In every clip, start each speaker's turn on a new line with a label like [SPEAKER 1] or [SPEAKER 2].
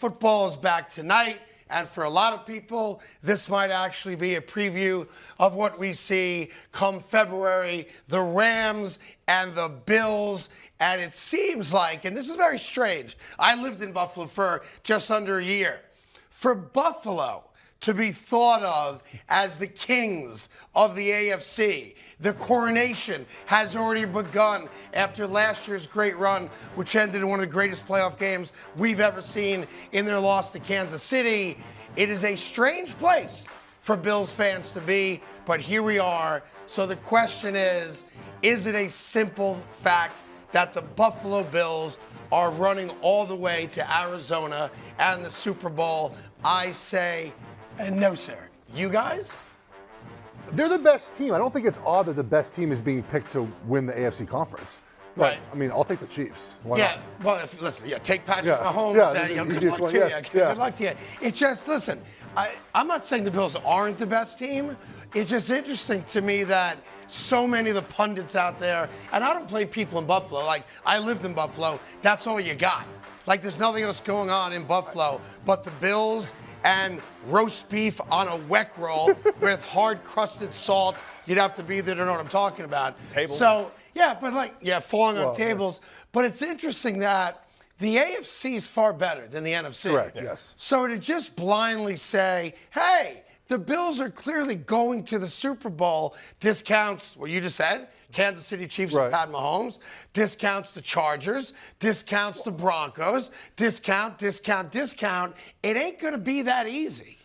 [SPEAKER 1] football is back tonight. And for a lot of people, this might actually be a preview of what we see come February, the Rams and the Bills. And it seems like, and this is very strange, I lived in Buffalo for just under a year. For Buffalo to be thought of as the kings of the AFC, the coronation has already begun after last year's great run, which ended in one of the greatest playoff games we've ever seen in their loss to Kansas City. It is a strange place for Bills fans to be, but here we are. So the question is it a simple fact that the Buffalo Bills are running all the way to Arizona and the Super Bowl? I say no, sir. You guys?
[SPEAKER 2] They're the best team. I don't think it's odd that the best team is being picked to win the AFC conference. But,
[SPEAKER 1] Right.
[SPEAKER 2] I mean, I'll take the Chiefs. Why
[SPEAKER 1] Yeah,
[SPEAKER 2] not?
[SPEAKER 1] well, take Patrick Mahomes. Good
[SPEAKER 2] easiest
[SPEAKER 1] luck
[SPEAKER 2] one,
[SPEAKER 1] to you.
[SPEAKER 2] yeah.
[SPEAKER 1] Good luck to you. It's just, listen, I'm not saying the Bills aren't the best team. It's just interesting to me that so many of the pundits out there, and I don't blame people in Buffalo. Like, I lived in Buffalo. That's all you got. Like, there's nothing else going on in Buffalo but the Bills and roast beef on a weck roll with hard-crusted salt. You'd have to be there to know what I'm talking about.
[SPEAKER 3] Tables.
[SPEAKER 1] So, yeah, but falling on tables. But it's interesting that the AFC is far better than the NFC.
[SPEAKER 2] Correct, yes.
[SPEAKER 1] So to just blindly say, hey, the Bills are clearly going to the Super Bowl, discounts what you just said, Kansas City Chiefs and Pat Mahomes, discounts the Chargers, discounts the Broncos, discount. It ain't going to be that easy.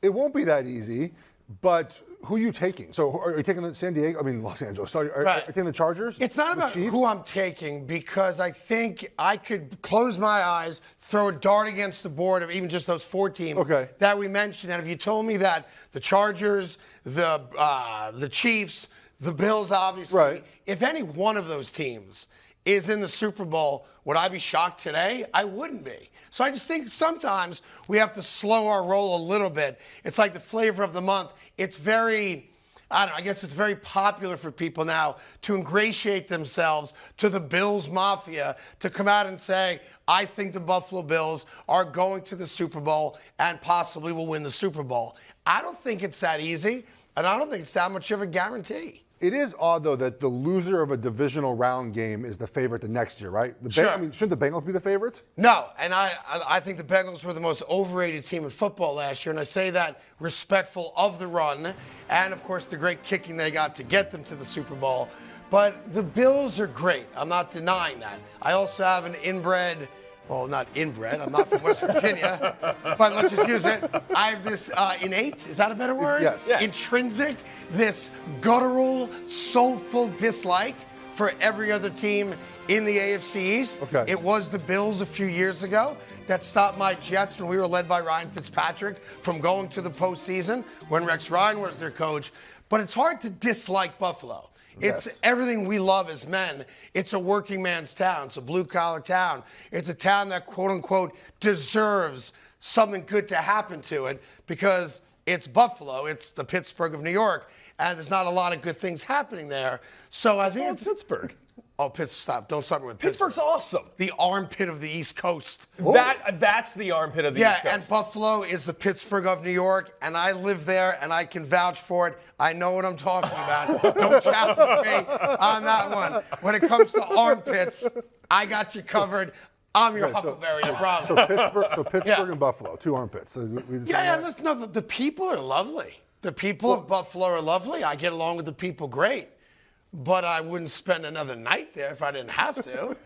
[SPEAKER 2] It won't be that easy, but who are you taking? So are you taking San Diego? I mean, Los Angeles. So are you taking the Chargers?
[SPEAKER 1] It's not about who I'm taking, because I think I could close my eyes, throw a dart against the board of even just those four teams that we mentioned. And if you told me that the Chargers, the Chiefs, the Bills, obviously, if any one of those teams is in the Super Bowl, would I be shocked today? I wouldn't be. So I just think sometimes we have to slow our roll a little bit. It's like the flavor of the month. It's very, I guess it's very popular for people now to ingratiate themselves to the Bills Mafia, to come out and say, I think the Buffalo Bills are going to the Super Bowl and possibly will win the Super Bowl. I don't think it's that easy, and I don't think it's that much of a guarantee.
[SPEAKER 2] It is odd, though, that the loser of a divisional round game is the favorite the next year, right? I mean, shouldn't the Bengals be the favorites?
[SPEAKER 1] No, and I think the Bengals were the most overrated team in football last year, and I say that respectful of the run and, of course, the great kicking they got to get them to the Super Bowl. But the Bills are great. I'm not denying that. I also have an inbred, well, not inbred, I'm not from West Virginia, but let's just use it. I have this innate, is that a better word?
[SPEAKER 2] Yes.
[SPEAKER 1] Intrinsic, this guttural, soulful dislike for every other team in the AFC East. It was the Bills a few years ago that stopped my Jets when we were led by Ryan Fitzpatrick from going to the postseason when Rex Ryan was their coach. But it's hard to dislike Buffalo. It's everything we love as men. It's a working man's town. It's a blue-collar town. It's a town that, quote-unquote, deserves something good to happen to it because it's Buffalo. It's the Pittsburgh of New York, and there's not a lot of good things happening there. So I think it's
[SPEAKER 3] Pittsburgh.
[SPEAKER 1] Oh, Pittsburgh, stop. Don't start me with Pittsburgh.
[SPEAKER 3] Pittsburgh's awesome.
[SPEAKER 1] The armpit of the East Coast.
[SPEAKER 3] That's the armpit of the East Coast.
[SPEAKER 1] Yeah, and Buffalo is the Pittsburgh of New York, and I live there, and I can vouch for it. I know what I'm talking about. Don't challenge me on that one. When it comes to armpits, I got you covered. I'm your Huckleberry, I promise.
[SPEAKER 2] So Pittsburgh and Buffalo, two armpits. So
[SPEAKER 1] listen, no, the people are lovely. The people of Buffalo are lovely. I get along with the people great. But I wouldn't spend another night there if I didn't have to.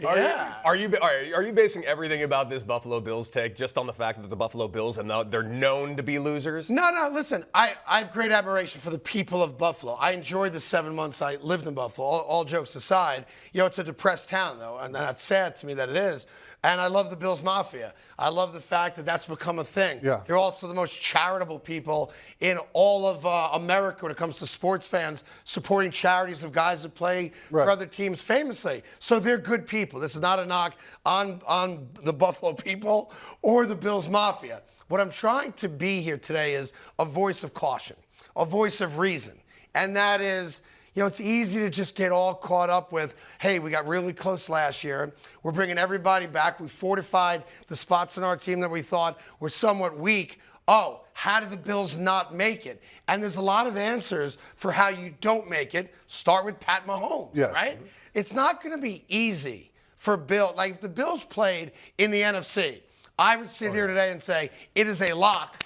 [SPEAKER 3] Are you basing everything about this Buffalo Bills take just on the fact that the Buffalo Bills they're known to be losers?
[SPEAKER 1] No. Listen, I have great admiration for the people of Buffalo. I enjoyed the 7 months I lived in Buffalo. All jokes aside, it's a depressed town though, and that's sad to me that it is. And I love the Bills Mafia. I love the fact that that's become a thing. They're also the most charitable people in all of America when it comes to sports fans, supporting charities of guys that play for other teams famously. So they're good people. This is not a knock on the Buffalo people or the Bills Mafia. What I'm trying to be here today is a voice of caution, a voice of reason. And that is, it's easy to just get all caught up with, hey, we got really close last year. We're bringing everybody back. We fortified the spots in our team that we thought were somewhat weak. Oh, how did the Bills not make it? And there's a lot of answers for how you don't make it. Start with Pat Mahomes, right? It's not going to be easy for Bill. Like, if the Bills played in the NFC, I would sit here today and say, it is a lock.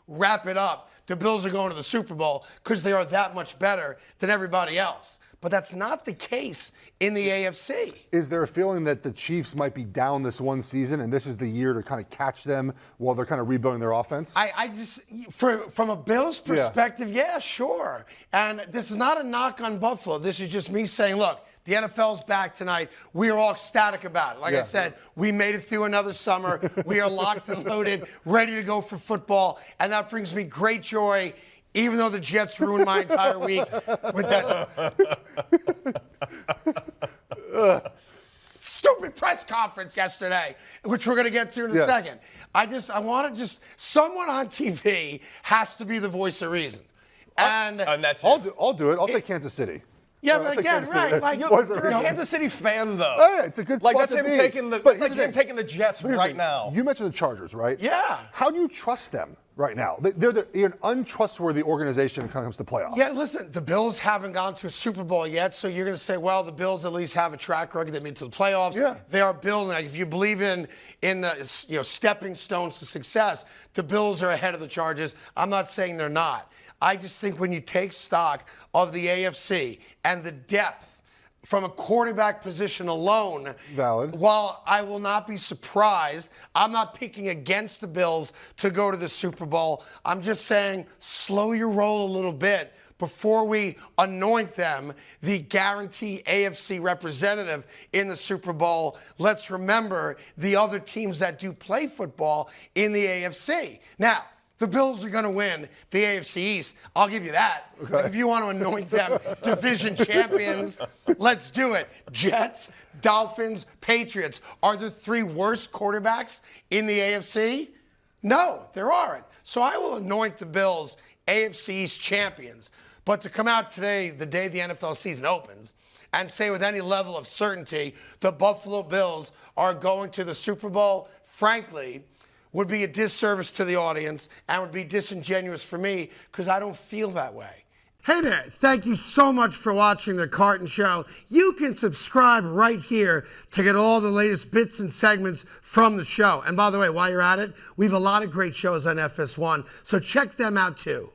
[SPEAKER 1] Wrap it up. The Bills are going to the Super Bowl because they are that much better than everybody else. But that's not the case in the AFC.
[SPEAKER 2] Is there a feeling that the Chiefs might be down this one season and this is the year to kind of catch them while they're kind of rebuilding their offense?
[SPEAKER 1] I just, from a Bills perspective, yeah, sure. And this is not a knock on Buffalo. This is just me saying, look, the NFL's back tonight. We are all ecstatic about it. Like I said, we made it through another summer. We are locked and loaded, ready to go for football. And that brings me great joy, even though the Jets ruined my entire week with that stupid press conference yesterday, which we're going to get to in a second. I want to just, someone on TV has to be the voice of reason. And
[SPEAKER 3] that's
[SPEAKER 2] I'll do it. I'll take Kansas City.
[SPEAKER 1] Yeah, but again, right? Like,
[SPEAKER 3] you're a Kansas City fan, though.
[SPEAKER 2] Oh, yeah, it's a good spot
[SPEAKER 3] that's
[SPEAKER 2] to
[SPEAKER 3] him
[SPEAKER 2] be.
[SPEAKER 3] taking the.
[SPEAKER 2] But
[SPEAKER 3] It's like him taking the Jets right now.
[SPEAKER 2] You mentioned the Chargers, right?
[SPEAKER 1] Yeah.
[SPEAKER 2] How do you trust them right now? They're an untrustworthy organization when it comes to playoffs.
[SPEAKER 1] Yeah, listen, the Bills haven't gone to a Super Bowl yet, so you're going to say, well, the Bills at least have a track record. They made it to the playoffs.
[SPEAKER 2] Yeah.
[SPEAKER 1] They are building. Like, if you believe in the stepping stones to success, the Bills are ahead of the Chargers. I'm not saying they're not. I just think when you take stock of the AFC and the depth from a quarterback position alone,
[SPEAKER 2] valid.
[SPEAKER 1] While I will not be surprised, I'm not picking against the Bills to go to the Super Bowl. I'm just saying slow your roll a little bit before we anoint them the guarantee AFC representative in the Super Bowl. Let's remember the other teams that do play football in the AFC. Now, the Bills are going to win the AFC East. I'll give you that. Okay. If you want to anoint them division champions, let's do it. Jets, Dolphins, Patriots. Are there three worst quarterbacks in the AFC? No, there aren't. So I will anoint the Bills AFC East champions. But to come out today, the day the NFL season opens, and say with any level of certainty the Buffalo Bills are going to the Super Bowl, frankly, would be a disservice to the audience and would be disingenuous for me because I don't feel that way. Hey there, thank you so much for watching The Carton Show. You can subscribe right here to get all the latest bits and segments from the show. And by the way, while you're at it, we have a lot of great shows on FS1, so check them out too.